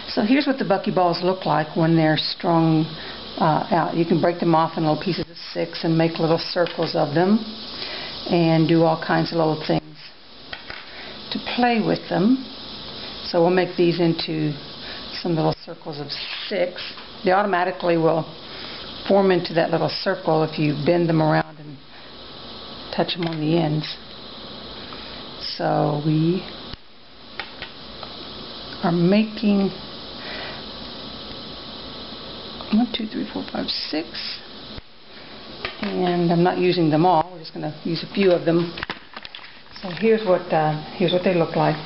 So here's what the buckyballs look like when they're strung out. You can break them off in little pieces of 6 and make little circles of them and do all kinds of little things to play with them. So we'll make these into some little circles of 6. They automatically will form into that little circle if you bend them around and touch them on the ends. So we are making 1, 2, 3, 4, 5, 6, and I'm not using them all. We're just going to use a few of them. So here's what they look like,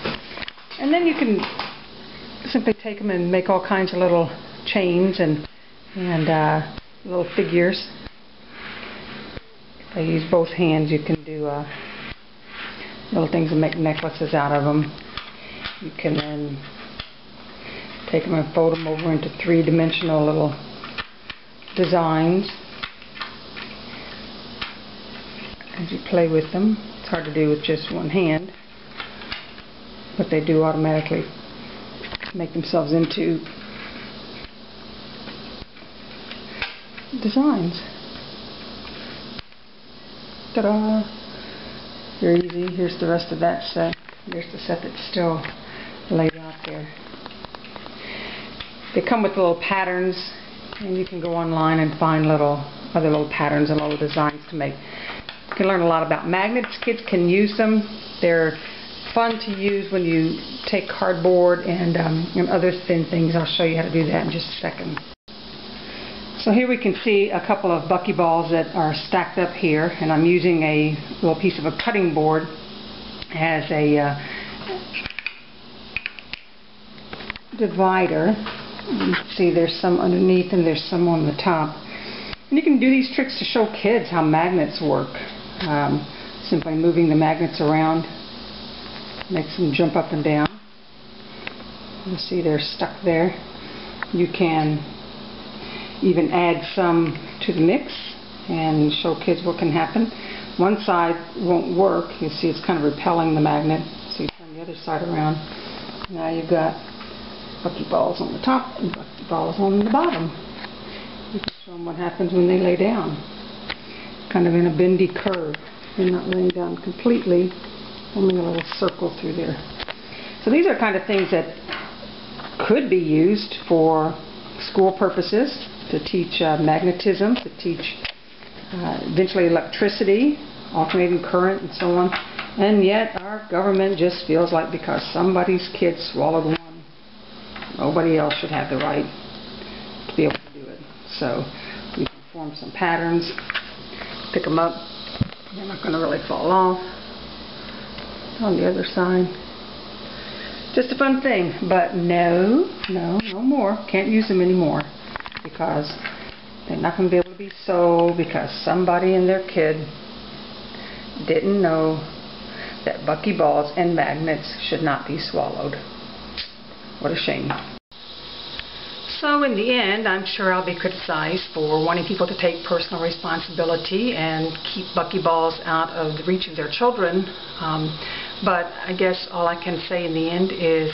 and then you can simply take them and make all kinds of little chains and little figures. If I use both hands, you can do little things and make necklaces out of them. You can then take them and fold them over into 3-dimensional little designs as you play with them. It's hard to do with just one hand, but they do automatically make themselves into designs. Ta-da! Very easy. Here's the rest of that set. Here's the set that's still laid out there. They come with little patterns, and you can go online and find other little patterns and little designs to make. You can learn a lot about magnets. Kids can use them. They're fun to use when you take cardboard and other thin things. I'll show you how to do that in just a second. So here we can see a couple of buckyballs that are stacked up here, and I'm using a little piece of a cutting board as a divider. You can see there's some underneath and there's some on the top. And you can do these tricks to show kids how magnets work. Simply moving the magnets around makes them jump up and down. You see they're stuck there. You can even add some to the mix and show kids what can happen. One side won't work. You see it's kind of repelling the magnet. So you turn the other side around. Now you've got buckyballs on the top and buckyballs on the bottom. You can show them what happens when they lay down. Kind of in a bendy curve. They're not laying down completely, forming a little circle through there. So these are kind of things that could be used for school purposes, to teach magnetism, to teach eventually electricity, alternating current, and so on. And yet our government just feels like because somebody's kid swallowed one, nobody else should have the right to be able to do it. So you can form some patterns, pick them up. They're not going to really fall off. On the other side. Just a fun thing, but no more. Can't use them anymore because they're not going to be able to be sold because somebody and their kid didn't know that buckyballs and magnets should not be swallowed. What a shame. So in the end, I'm sure I'll be criticized for wanting people to take personal responsibility and keep buckyballs out of the reach of their children. But I guess all I can say in the end is